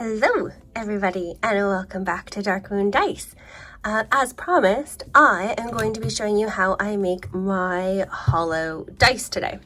Hello everybody and welcome back to Dark Moon Dice. As promised, I am going to be showing you how I make my Holo dice today.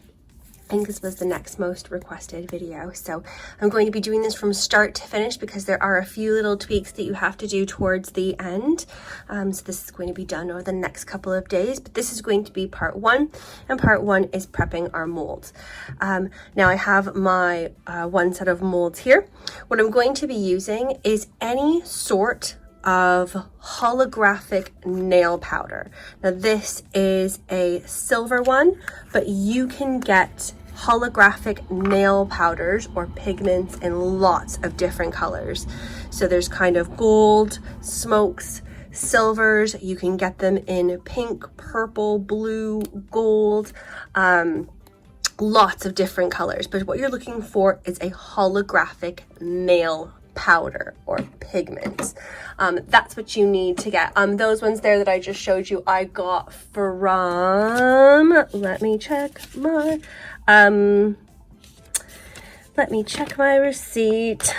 I think this was the next most requested video, so I'm going to be doing this from start to finish because there are a few little tweaks that you have to do towards the end. So this is going to be done over the next couple of days, but this is going to be part one, and part one is prepping our molds. Now I have my one set of molds here. What I'm going to be using is any sort of holographic nail powder. Now this is a silver one, but you can get holographic nail powders or pigments in lots of different colors. So there's kind of gold, smokes, silvers. You can get them in pink, purple, blue, gold, lots of different colors. But what you're looking for is a holographic nail powder or pigment. That's what you need to get. Those ones there that I just showed you, I got from, let me check my receipt.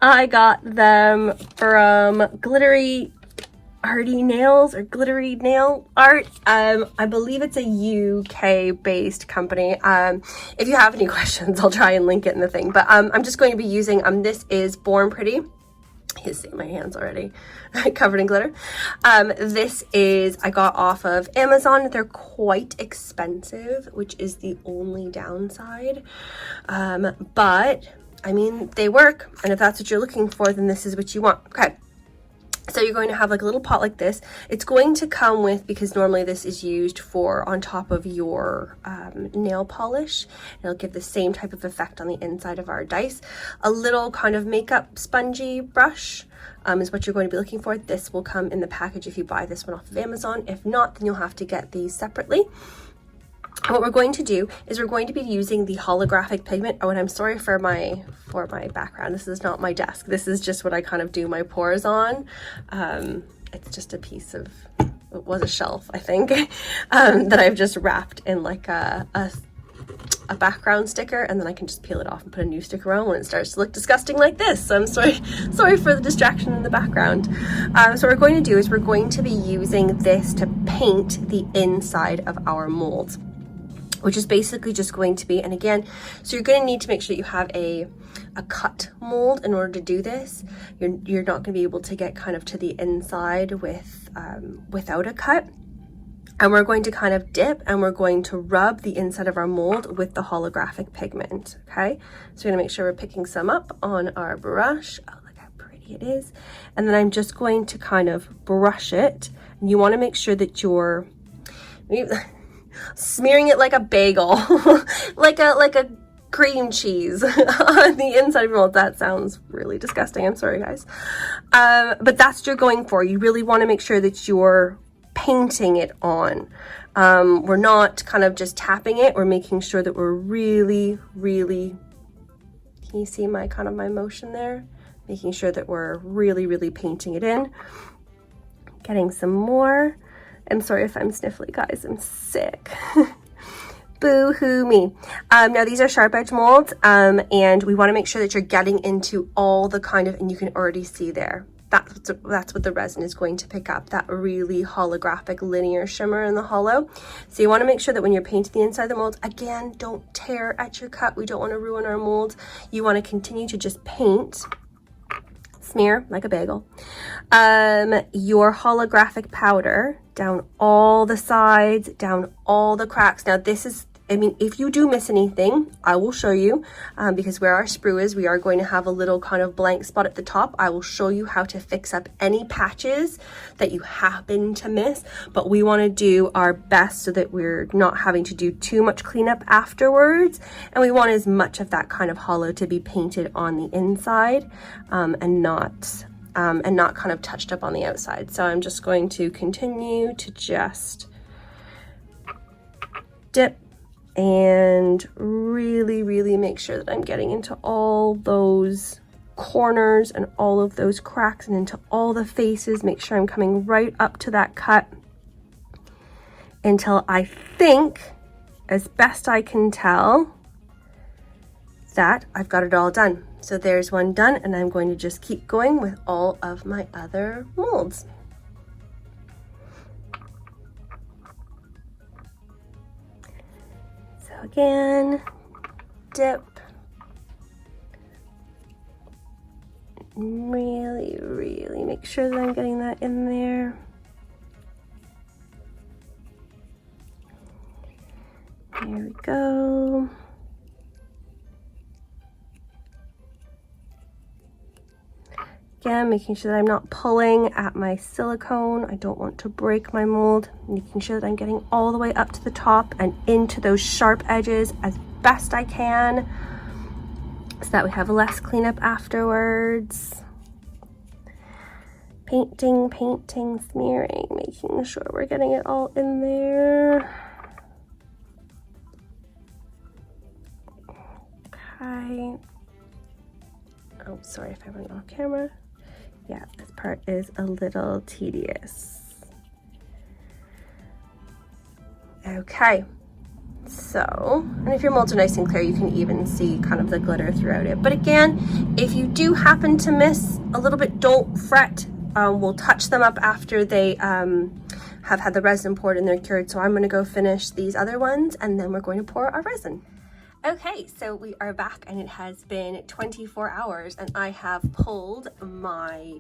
I got them from Glittery Arty Nails or Glittery Nail Art. I believe it's a UK based company. If you have any questions, I'll try and link it in the thing, but I'm just going to be using this is Born Pretty. You see my hands already covered in glitter. This is, I got off of Amazon. They're quite expensive, which is the only downside, but I mean they work, and if that's what you're looking for, then this is what you want. Okay, so you're going to have like a little pot like this. It's going to come with, because normally this is used for on top of your nail polish. It'll give the same type of effect on the inside of our dice. A little kind of makeup spongy brush is what you're going to be looking for. This will come in the package if you buy this one off of Amazon. If not, then you'll have to get these separately. And what we're going to do is we're going to be using the holographic pigment. Oh, and I'm sorry for my background. This is not my desk. This is just what I kind of do my pours on. It's just a piece of, it was a shelf, I think, that I've just wrapped in like a background sticker, and then I can just peel it off and put a new sticker on when it starts to look disgusting like this. So I'm sorry for the distraction in the background. So what we're going to do is we're going to be using this to paint the inside of our molds, which is basically just going to be, and again, so you're going to need to make sure that you have a cut mold in order to do this. You're not going to be able to get kind of to the inside with without a cut. And we're going to kind of dip and we're going to rub the inside of our mold with the holographic pigment, okay? So we're gonna make sure we're picking some up on our brush. Oh, look how pretty it is. And then I'm just going to kind of brush it. And you wanna make sure that you're smearing it like a bagel, like a cream cheese on the inside of your mold. That sounds really disgusting. I'm sorry, guys. But that's what you're going for. You really wanna make sure that you're painting it on. We're not kind of just tapping it. We're making sure that we're really, can you see my kind of my motion there? Making sure that we're really painting it in. Getting some more. I'm sorry if I'm sniffly, guys. I'm sick. Boo-hoo me. Now these are sharp edge molds, and we want to make sure that you're getting into all the kind of, and you can already see there, that's what the resin is going to pick up, that really holographic linear shimmer in the holo. So you want to make sure that when you're painting the inside of the mold, again, don't tear at your cut. We don't want to ruin our mold. You want to continue to just paint, smear like a bagel, your holographic powder down all the sides, down all the cracks. Now this is, I mean, if you do miss anything, I will show you, because where our sprue is, we are going to have a little kind of blank spot at the top. I will show you how to fix up any patches that you happen to miss, but we want to do our best so that we're not having to do too much cleanup afterwards, and we want as much of that kind of holo to be painted on the inside, and not kind of touched up on the outside. So I'm just going to continue to just dip and really make sure that I'm getting into all those corners and all of those cracks and into all the faces. Make sure I'm coming right up to that cut until I think, as best I can tell, that I've got it all done. So there's one done, and I'm going to just keep going with all of my other molds. So again, dip. Really make sure that I'm getting that in there. Here we go. Again, making sure that I'm not pulling at my silicone. I don't want to break my mold. Making sure that I'm getting all the way up to the top and into those sharp edges as best I can, so that we have less cleanup afterwards. Painting, smearing, making sure we're getting it all in there. Okay. Oh, sorry if I went off camera. Yeah, this part is a little tedious. Okay. So, and if your molds are nice and clear, you can even see kind of the glitter throughout it. But again, if you do happen to miss a little bit, don't fret. We'll touch them up after they have had the resin poured and they're cured. So I'm going to go finish these other ones, and then we're going to pour our resin. Okay, so we are back, and it has been 24 hours, and I have pulled my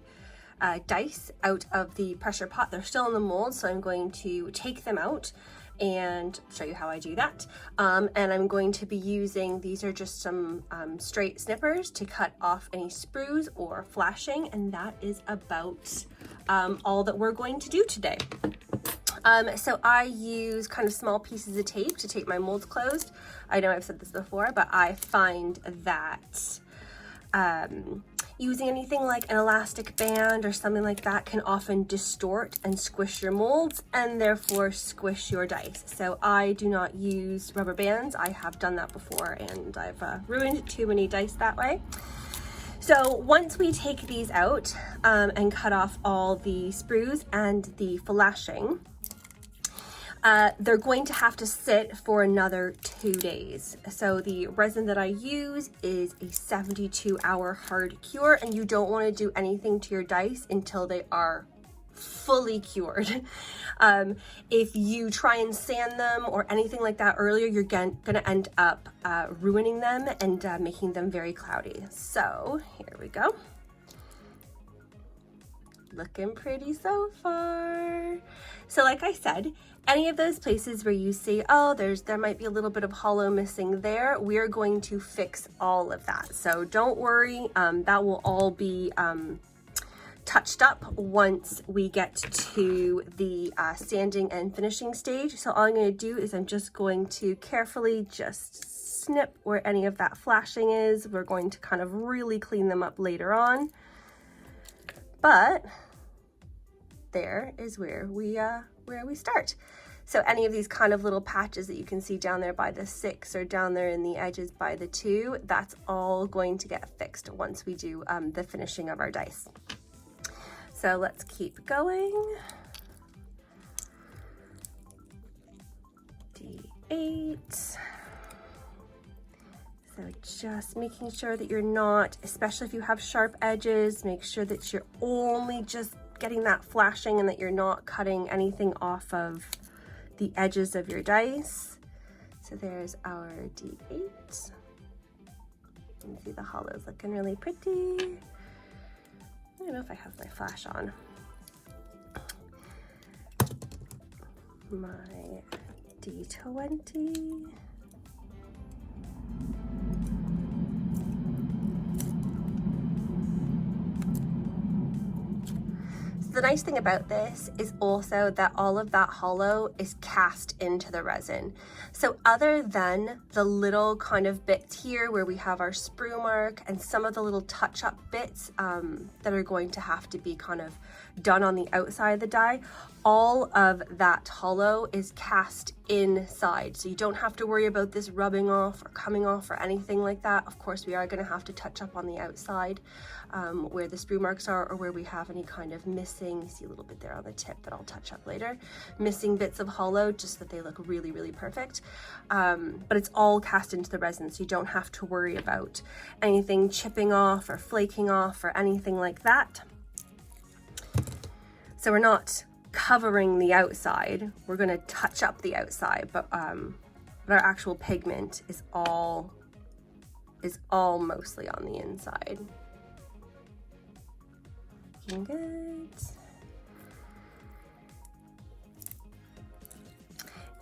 dice out of the pressure pot. They're still in the mold, so I'm going to take them out and show you how I do that. And I'm going to be using, these are just some straight snippers to cut off any sprues or flashing, and that is about all that we're going to do today. So I use kind of small pieces of tape to tape my molds closed. I know I've said this before, but I find that using anything like an elastic band or something like that can often distort and squish your molds, and therefore squish your dice. So I do not use rubber bands. I have done that before, and I've ruined too many dice that way. So once we take these out and cut off all the sprues and the flashing, they're going to have to sit for another 2 days. So the resin that I use is a 72-hour hard cure, and you don't want to do anything to your dice until they are fully cured. If you try and sand them or anything like that earlier, you're going to end up ruining them and making them very cloudy. So here we go. Looking pretty so far. So like I said, any of those places where you see, oh, there might be a little bit of hollow missing there, we're going to fix all of that. So don't worry, that will all be touched up once we get to the sanding and finishing stage. So all I'm going to do is I'm just going to carefully just snip where any of that flashing is. We're going to kind of really clean them up later on. But there is where we start. So any of these kind of little patches that you can see down there by the 6 or down there in the edges by the 2, that's all going to get fixed once we do the finishing of our dice. So let's keep going. D8. So just making sure that you're not, especially if you have sharp edges, make sure that you're only just getting that flashing and that you're not cutting anything off of the edges of your dice. So there's our D8. You can see the hollows looking really pretty. I don't know if I have my flash on. My D20. The nice thing about this is also that all of that hollow is cast into the resin. So other than the little kind of bits here where we have our sprue mark and some of the little touch-up bits that are going to have to be kind of done on the outside of the die, all of that holo is cast inside, so you don't have to worry about this rubbing off or coming off or anything like that. Of course, we are going to have to touch up on the outside where the sprue marks are, or where we have any kind of missing, see a little bit there on the tip that I'll touch up later, missing bits of holo, just so that they look really, really perfect. But it's all cast into the resin, so you don't have to worry about anything chipping off or flaking off or anything like that. So we're not covering the outside, we're going to touch up the outside, but our actual pigment is all mostly on the inside. Looking good.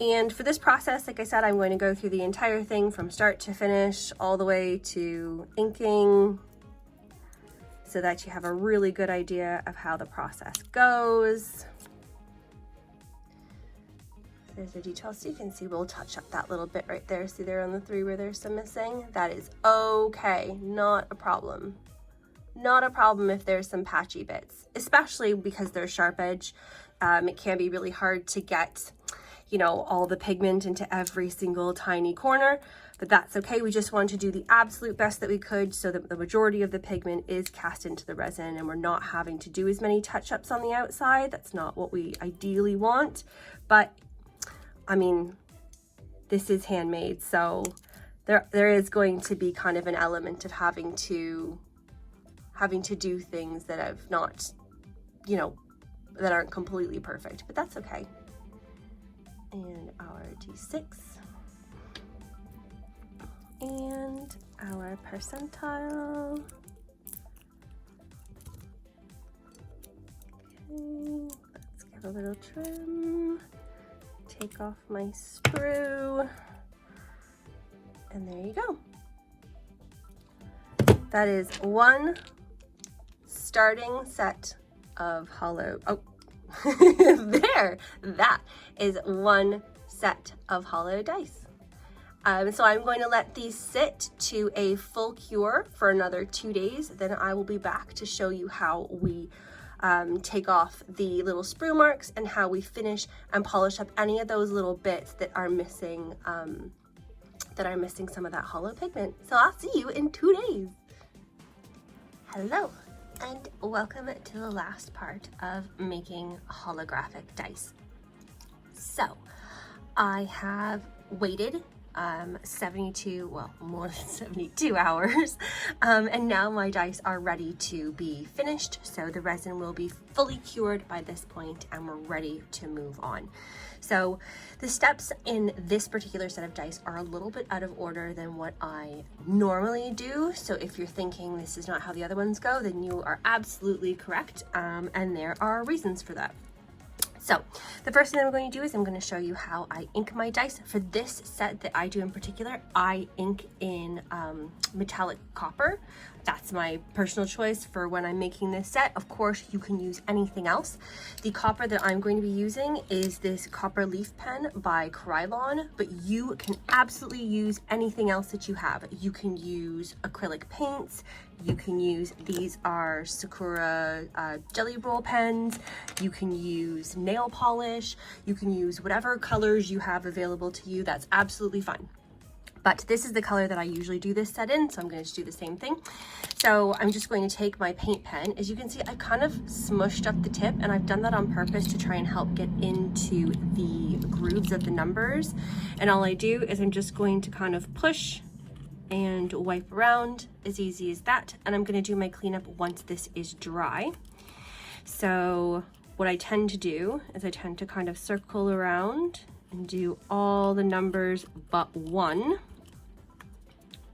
And for this process, like I said, I'm going to go through the entire thing from start to finish, all the way to inking, so that you have a really good idea of how the process goes. There's the details, so you can see we'll touch up that little bit right there. See there on the 3 where there's some missing? That is okay, not a problem. Not a problem if there's some patchy bits, especially because they're sharp edge. It can be really hard to get, you know, all the pigment into every single tiny corner, but that's okay. We just want to do the absolute best that we could so that the majority of the pigment is cast into the resin and we're not having to do as many touch-ups on the outside. That's not what we ideally want, but I mean, this is handmade, so there is going to be kind of an element of having to do things that have not, you know, that aren't completely perfect, but that's okay. And our D6 and our percentile. Okay, let's give a little trim. Take off my sprue, and there you go. That is one starting set of holo. Oh, there, that is one set of holo dice. So I'm going to let these sit to a full cure for another 2 days. Then I will be back to show you how we take off the little sprue marks and how we finish and polish up any of those little bits that are missing some of that holo pigment. So I'll see you in 2 days. Hello, and welcome to the last part of making holographic dice. So I have waited 72, well, more than 72 hours, and now my dice are ready to be finished, so the resin will be fully cured by this point and we're ready to move on. So the steps in this particular set of dice are a little bit out of order than what I normally do, so if you're thinking this is not how the other ones go, then you are absolutely correct, and there are reasons for that. So the first thing I'm going to do is I'm going to show you how I ink my dice. For this set that I do in particular, I ink in metallic copper. That's my personal choice for when I'm making this set. Of course, you can use anything else. The copper that I'm going to be using is this copper leaf pen by Krylon, but you can absolutely use anything else that you have. You can use acrylic paints. You can use, these are Sakura jelly roll pens. You can use nail polish. You can use whatever colors you have available to you. That's absolutely fine. But this is the color that I usually do this set in, so I'm going to do the same thing. So I'm just going to take my paint pen. As you can see, I kind of smushed up the tip, and I've done that on purpose to try and help get into the grooves of the numbers. And all I do is I'm just going to kind of push and wipe around, as easy as that. And I'm going to do my cleanup once this is dry. So what I tend to do is I tend to kind of circle around and do all the numbers but one.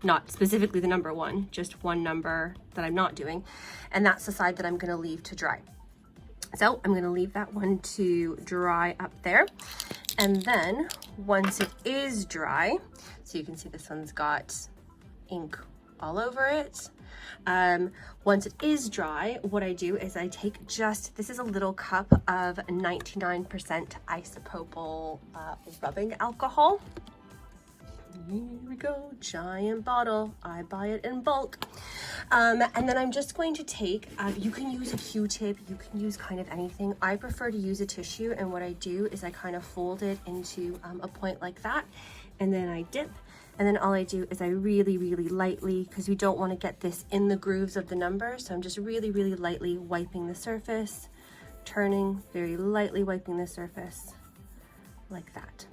Not specifically the number 1, just one number that I'm not doing. And that's the side that I'm going to leave to dry. So I'm going to leave that one to dry up there. And then once it is dry, so you can see this one's got ink all over it. Once it is dry, what I do is I take this is a little cup of 99% isopropyl rubbing alcohol. Here we go, giant bottle. I buy it in bulk. And then I'm just going to take, you can use a Q-tip, you can use kind of anything. I prefer to use a tissue, and what I do is I kind of fold it into a point like that, and then I dip. And then all I do is I really, really lightly, because we don't want to get this in the grooves of the number, so I'm just really, really lightly wiping the surface, turning, very lightly wiping the surface like that.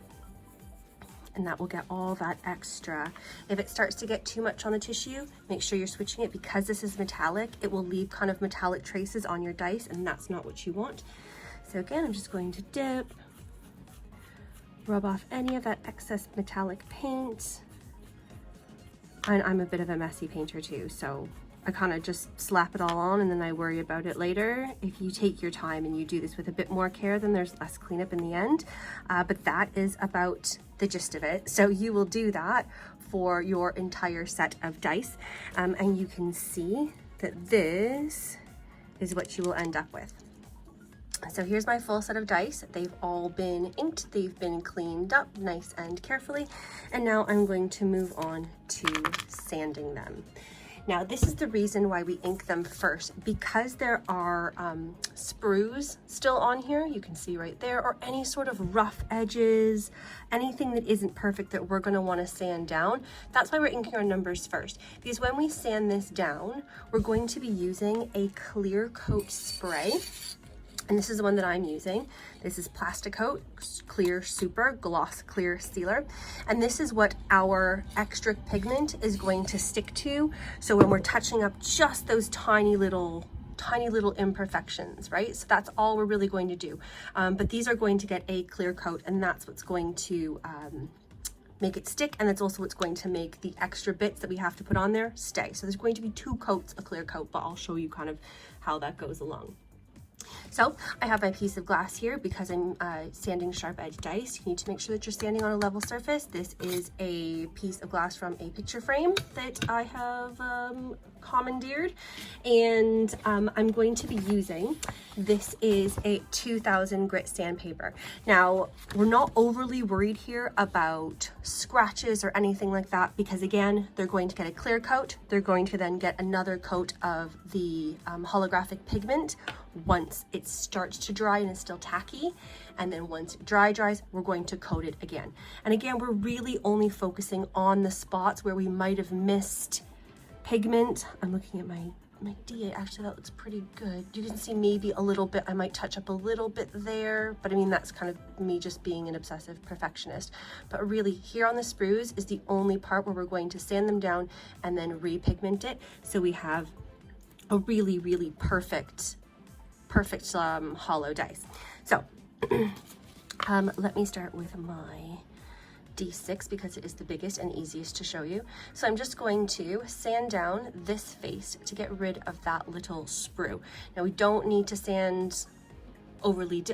And that will get all that extra. If it starts to get too much on the tissue, make sure you're switching it, because this is metallic. It will leave kind of metallic traces on your dice, and that's not what you want. So again, I'm just going to dip, rub off any of that excess metallic paint. And I'm a bit of a messy painter too, so I kind of just slap it all on and then I worry about it later. If you take your time and you do this with a bit more care, then there's less cleanup in the end. But that is about the gist of it. So you will do that for your entire set of dice. And you can see that this is what you will end up with. So here's my full set of dice. They've all been inked, they've been cleaned up nice and carefully. And now I'm going to move on to sanding them. Now, this is the reason why we ink them first, because there are sprues still on here, you can see right there, or any sort of rough edges, anything that isn't perfect that we're going to want to sand down. That's why we're inking our numbers first, because when we sand this down, we're going to be using a clear coat spray. And this is the one that I'm using. This is Plastic Coat Clear Super Gloss Clear Sealer. And this is what our extra pigment is going to stick to. So when we're touching up just those tiny little imperfections, right? So that's all we're really going to do. But these are going to get a clear coat, and that's what's going to make it stick, and that's also what's going to make the extra bits that we have to put on there stay. So there's going to be 2 coats of clear coat, but I'll show you kind of how that goes along. So I have my piece of glass here because I'm sanding sharp edge dice. You need to make sure that you're standing on a level surface. This is a piece of glass from a picture frame that I have commandeered, and I'm going to be using, this is a 2000 grit sandpaper. Now, we're not overly worried here about scratches or anything like that, because again, they're going to get a clear coat. They're going to then get another coat of the holographic pigment once it starts to dry and is still tacky, and then once it dries, we're going to coat it again. And again, we're really only focusing on the spots where we might have missed pigment. I'm looking at my DA, actually that looks pretty good. You can see maybe a little bit, I might touch up a little bit there, but I mean, that's kind of me just being an obsessive perfectionist. But really, here on the sprues is the only part where we're going to sand them down and then repigment it, so we have a really, really perfect hollow dice. So let me start with my D6 because it is the biggest and easiest to show you. So I'm just going to sand down this face to get rid of that little sprue. Now, we don't need to sand overly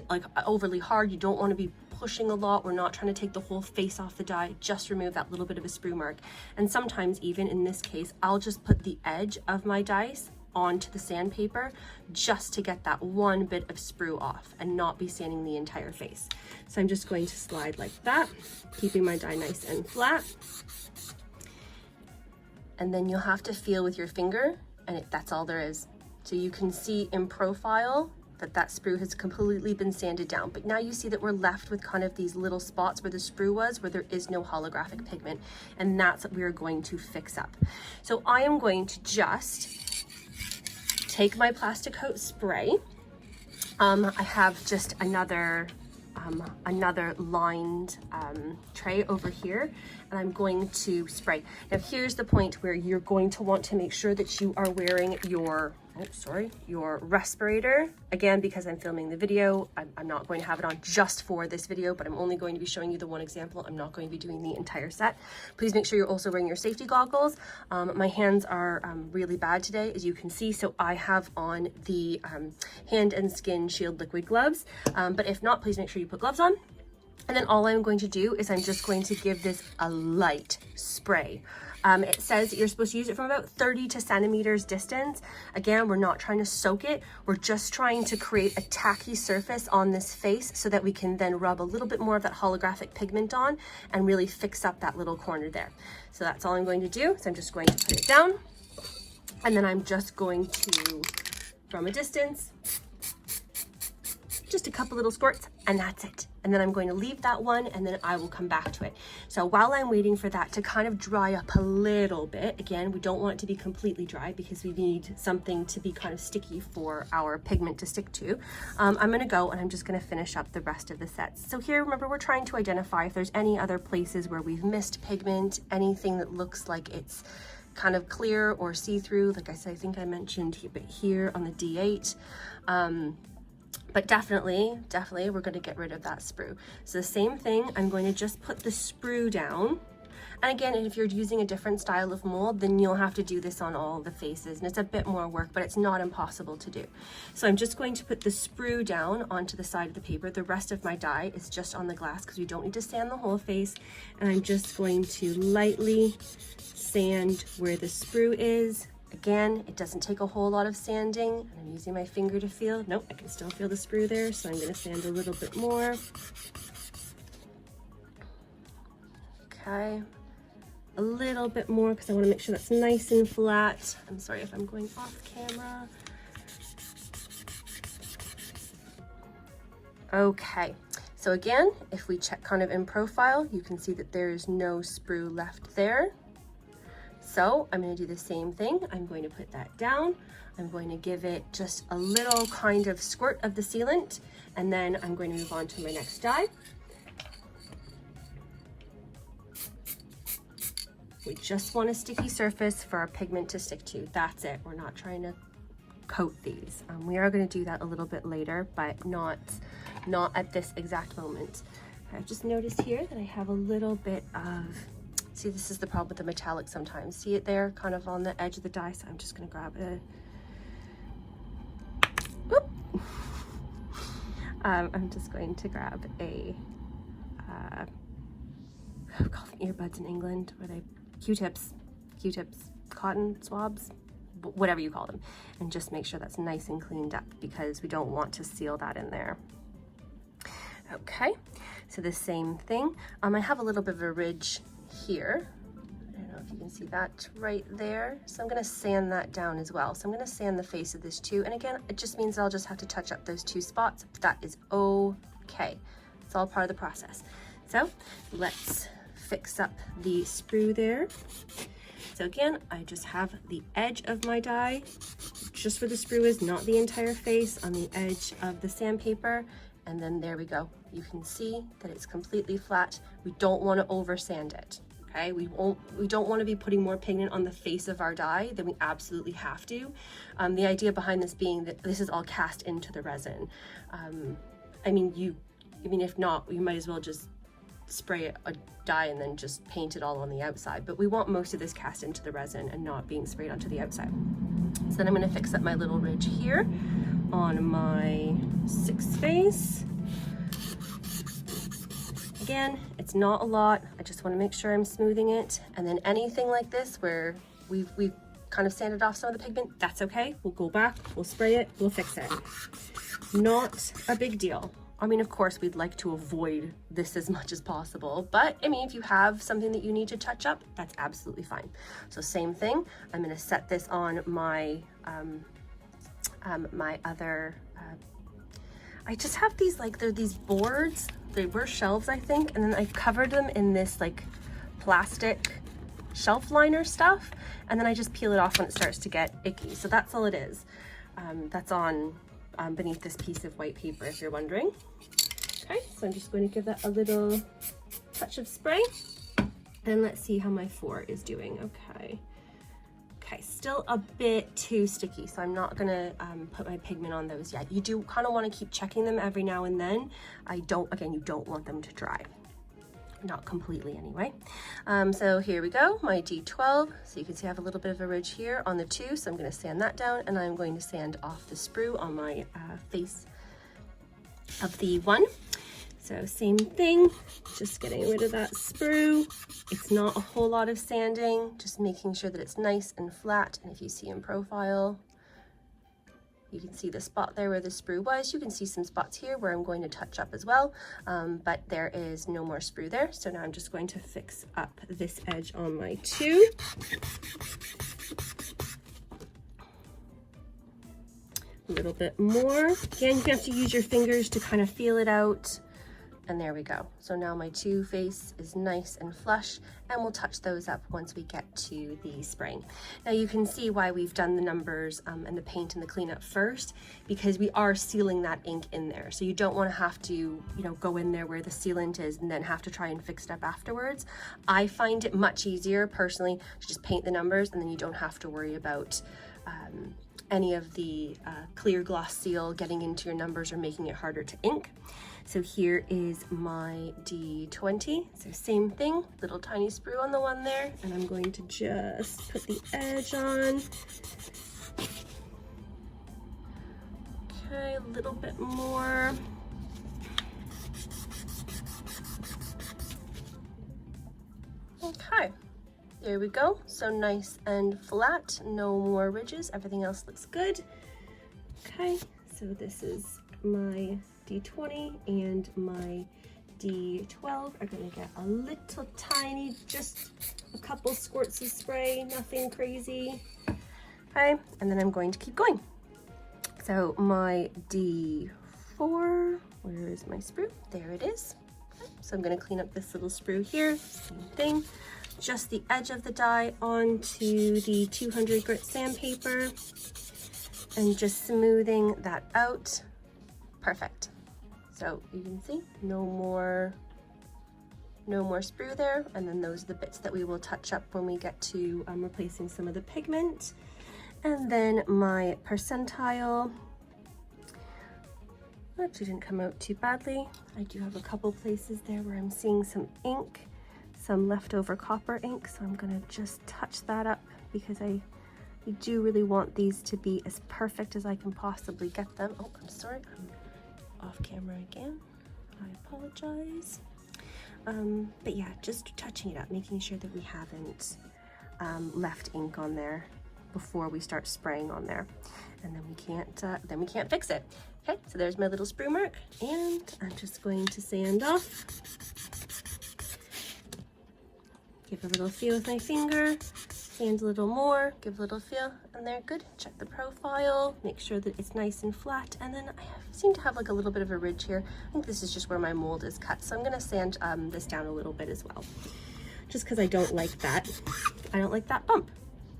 hard. You don't want to be pushing a lot. We're not trying to take the whole face off the die, just remove that little bit of a sprue mark. And sometimes, even in this case, I'll just put the edge of my dice onto the sandpaper just to get that one bit of sprue off and not be sanding the entire face. So I'm just going to slide like that, keeping my die nice and flat. And then you'll have to feel with your finger, and that's all there is. So you can see in profile that sprue has completely been sanded down, but now you see that we're left with kind of these little spots where the sprue was, where there is no holographic pigment, and that's what we're going to fix up. So I am going to just take my Plastic Coat spray. I have just another lined tray over here, and I'm going to spray. Now, here's the point where you're going to want to make sure that you are wearing your respirator. Again, because I'm filming the video, I'm not going to have it on just for this video, but I'm only going to be showing you the one example. I'm not going to be doing the entire set. Please make sure you're also wearing your safety goggles. My hands are really bad today, as you can see, so I have on the Hand and Skin Shield liquid gloves. But if not, please make sure you put gloves on. And then all I'm going to do is I'm just going to give this a light spray. It says that you're supposed to use it from about 30 to centimeters distance. Again, we're not trying to soak it. We're just trying to create a tacky surface on this face so that we can then rub a little bit more of that holographic pigment on and really fix up that little corner there. So that's all I'm going to do. So I'm just going to put it down, and then I'm just going to, from a distance, just a couple little squirts, and that's it. And then I'm going to leave that one, and then I will come back to it. So while I'm waiting for that to kind of dry up a little bit, again, we don't want it to be completely dry because we need something to be kind of sticky for our pigment to stick to. I'm gonna go and I'm just gonna finish up the rest of the sets. So here, remember, we're trying to identify if there's any other places where we've missed pigment, anything that looks like it's kind of clear or see-through. Like I said, I think I mentioned here on the D8. But definitely, we're going to get rid of that sprue. So the same thing, I'm going to just put the sprue down. And again, if you're using a different style of mold, then you'll have to do this on all the faces. And it's a bit more work, but it's not impossible to do. So I'm just going to put the sprue down onto the side of the paper. The rest of my dye is just on the glass because we don't need to sand the whole face. And I'm just going to lightly sand where the sprue is. Again, it doesn't take a whole lot of sanding. I'm using my finger to feel. Nope, I can still feel the sprue there, so I'm going to sand a little bit more. Okay, a little bit more because I want to make sure that's nice and flat. I'm sorry if I'm going off camera. Okay, so again, if we check kind of in profile, you can see that there's no sprue left there. So I'm going to do the same thing. I'm going to put that down. I'm going to give it just a little kind of squirt of the sealant, and then I'm going to move on to my next dye. We just want a sticky surface for our pigment to stick to. That's it. We're not trying to coat these. We are going to do that a little bit later, but not at this exact moment. I've just noticed here that I have a little bit of, see, this is the problem with the metallic sometimes. See it there, kind of on the edge of the die, so I'm just gonna grab it. Whoop. I'm just going to grab a, we call them earbuds in England, or they Q-tips, cotton swabs, whatever you call them, and just make sure that's nice and cleaned up because we don't want to seal that in there. Okay, so the same thing. I have a little bit of a ridge here. I don't know if you can see that right there. So I'm going to sand that down as well. So I'm going to sand the face of this too. And again, it just means I'll just have to touch up those two spots. That is okay. It's all part of the process. So let's fix up the sprue there. So again, I just have the edge of my die, just where the sprue is, not the entire face, on the edge of the sandpaper. And then there we go. You can see that it's completely flat. We don't want to over sand it. Okay, we don't want to be putting more pigment on the face of our die than we absolutely have to. The idea behind this being that this is all cast into the resin. I mean, if not, you might as well just spray a dye and then just paint it all on the outside. But we want most of this cast into the resin and not being sprayed onto the outside. So then I'm going to fix up my little ridge here on my 6 face. Again, it's not a lot. I just want to make sure I'm smoothing it. And then anything like this where we've kind of sanded off some of the pigment, that's okay. We'll go back, we'll spray it, we'll fix it. Not a big deal. I mean, of course, we'd like to avoid this as much as possible, but I mean, if you have something that you need to touch up, that's absolutely fine. So same thing, I'm going to set this on my my other, I just have these, like, they're these boards, they were shelves, I think, and then I covered them in this like plastic shelf liner stuff, and then I just peel it off when it starts to get icky. So that's all it is. That's on beneath this piece of white paper, if you're wondering. Okay, so I'm just going to give that a little touch of spray, and let's see how my 4 is doing. Okay, still a bit too sticky, so I'm not gonna put my pigment on those yet. You do kind of want to keep checking them every now and then. You don't want them to dry. Not completely anyway. So here we go, my D12. So you can see I have a little bit of a ridge here on the 2, so I'm going to sand that down, and I'm going to sand off the sprue on my face of the 1. So same thing, just getting rid of that sprue. It's not a whole lot of sanding, just making sure that it's nice and flat. And if you see in profile, you can see the spot there where the sprue was. You can see some spots here where I'm going to touch up as well, but there is no more sprue there. So now I'm just going to fix up this edge on my 2. A little bit more. Again, you have to use your fingers to kind of feel it out. And there we go. So now my 2 face is nice and flush, and we'll touch those up once we get to the spraying. Now you can see why we've done the numbers and the paint and the cleanup first, because we are sealing that ink in there. So you don't want to have to, you know, go in there where the sealant is and then have to try and fix it up afterwards. I find it much easier personally to just paint the numbers, and then you don't have to worry about any of the clear gloss seal getting into your numbers or making it harder to ink. So here is my D20. So same thing, little tiny sprue on the one there, and I'm going to just put the edge on. Okay, a little bit more. Okay. There we go, so nice and flat, no more ridges, everything else looks good. Okay, so this is my D20 and my D12 are gonna get a little tiny, just a couple squirts of spray, nothing crazy. Okay, and then I'm going to keep going. So my D4, where is my sprue? There it is. Okay, so I'm gonna clean up this little sprue here, same thing. Just the edge of the die onto the 200 grit sandpaper and just smoothing that out. Perfect. So you can see no more sprue there, and then those are the bits that we will touch up when we get to replacing some of the pigment. And then my percentile actually didn't come out too badly. I do have a couple places there where I'm seeing some ink, some leftover copper ink, so I'm gonna just touch that up because I do really want these to be as perfect as I can possibly get them. Oh, I'm sorry, I'm off camera again. I apologize. But yeah, just touching it up, making sure that we haven't left ink on there before we start spraying on there, and then we can't fix it. Okay, so there's my little sprue mark, and I'm just going to sand off. Give a little feel with my finger, sand a little more, give a little feel, and they're good. Check the profile, make sure that it's nice and flat, and then I seem to have like a little bit of a ridge here. I think this is just where my mold is cut, so I'm gonna sand this down a little bit as well, just because I don't like that. I don't like that bump.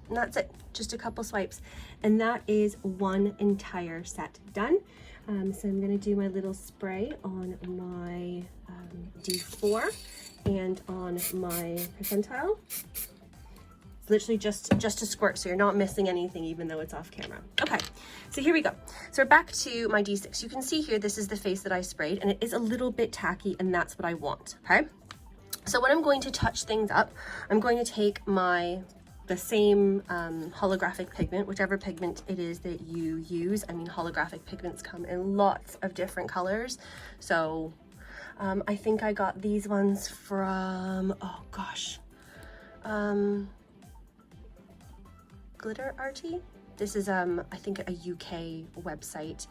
And that's it, just a couple swipes. And that is one entire set done. So I'm gonna do my little spray on my D4 and on my percentile. It's literally just a squirt, so you're not missing anything even though it's off camera. Okay, so here we go. So we're back to my D6. You can see here, this is the face that I sprayed, and it is a little bit tacky, and that's what I want, okay? So when I'm going to touch things up, I'm going to take the same holographic pigment, whichever pigment it is that you use. I mean, holographic pigments come in lots of different colors. So I think I got these ones from, oh gosh, Glitter Arty. This is, I think, a UK website,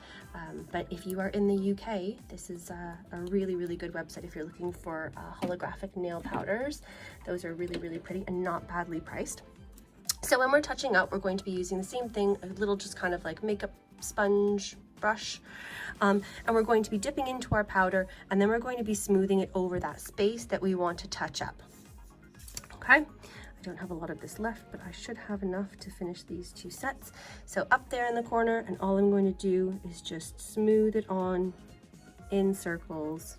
but if you are in the UK, this is a really, really good website if you're looking for holographic nail powders. Those are really, really pretty and not badly priced. So when we're touching up, we're going to be using the same thing, a little just kind of like makeup sponge brush, and we're going to be dipping into our powder, and then we're going to be smoothing it over that space that we want to touch up. Okay, I don't have a lot of this left, but I should have enough to finish these two sets. So up there in the corner, and all I'm going to do is just smooth it on in circles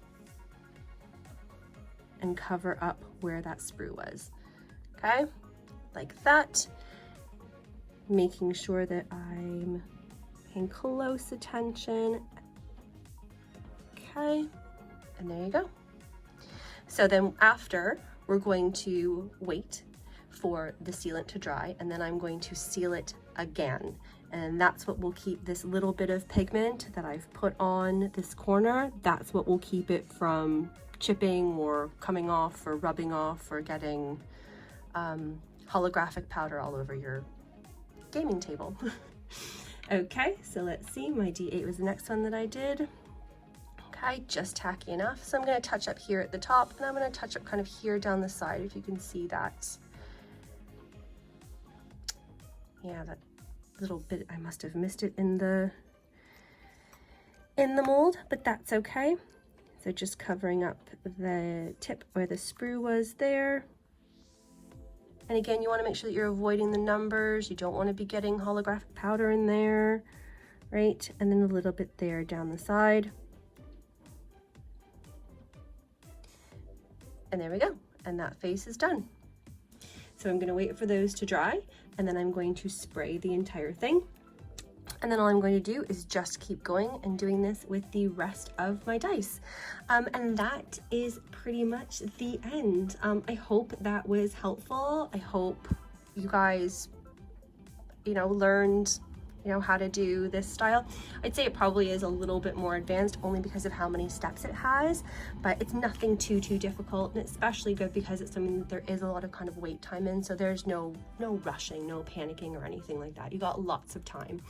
and cover up where that sprue was. Okay, like that, making sure that I'm paying close attention. Okay, and there you go. So then after, we're going to wait for the sealant to dry, and then I'm going to seal it again. And that's what will keep this little bit of pigment that I've put on this corner, that's what will keep it from chipping or coming off or rubbing off or getting holographic powder all over your gaming table. Okay, so let's see, my D8 was the next one that I did. Okay, just tacky enough. So I'm going to touch up here at the top, and I'm going to touch up kind of here down the side, if you can see that. Yeah, that little bit, I must have missed it in the mold, but that's okay. So just covering up the tip where the sprue was there. And again, you want to make sure that you're avoiding the numbers. You don't want to be getting holographic powder in there, right? And then a little bit there down the side. And there we go. And that face is done. So I'm going to wait for those to dry, and then I'm going to spray the entire thing. And then all I'm going to do is just keep going and doing this with the rest of my dice. And that is pretty much the end. I hope that was helpful. I hope you guys, learned, how to do this style. I'd say it probably is a little bit more advanced only because of how many steps it has, but it's nothing too difficult, and it's especially good because it's something that there is a lot of kind of wait time in, so there's no rushing, no panicking or anything like that. You got lots of time.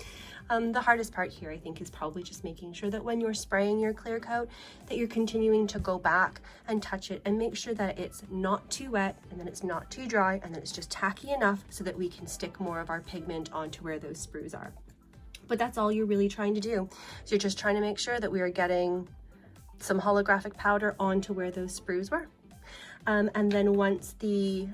The hardest part here, I think, is probably just making sure that when you're spraying your clear coat that you're continuing to go back and touch it and make sure that it's not too wet and then it's not too dry and then it's just tacky enough so that we can stick more of our pigment onto where those sprues are. But that's all you're really trying to do. So you're just trying to make sure that we are getting some holographic powder onto where those sprues were. And then once the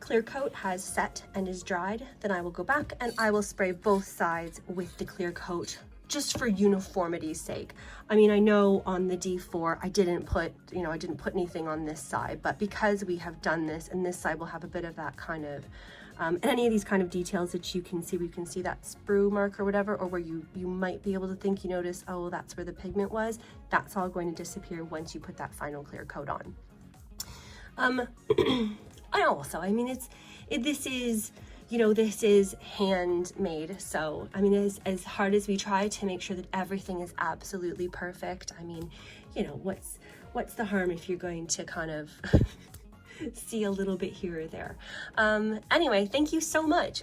clear coat has set and is dried, then I will go back and I will spray both sides with the clear coat just for uniformity's sake. I mean, I know on the D4, I didn't put anything on this side, but because we have done this, and this side will have a bit of that kind of, and any of these kind of details that you can see, we can see that sprue mark or whatever, or where you might be able to think you notice, oh, that's where the pigment was. That's all going to disappear once you put that final clear coat on. I also, I mean, this is handmade. So, I mean, as hard as we try to make sure that everything is absolutely perfect, I mean, what's the harm if you're going to kind of see a little bit here or there. Anyway, thank you so much.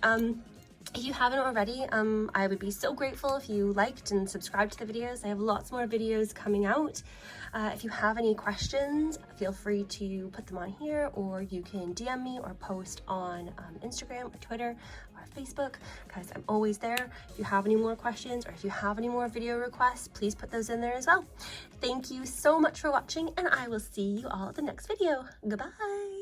If you haven't already, I would be so grateful if you liked and subscribed to the videos. I have lots more videos coming out. If you have any questions, feel free to put them on here, or you can DM me or post on Instagram or Twitter or Facebook, because I'm always there. If you have any more questions or if you have any more video requests, please put those in there as well. Thank you so much for watching, and I will see you all at the next video. Goodbye.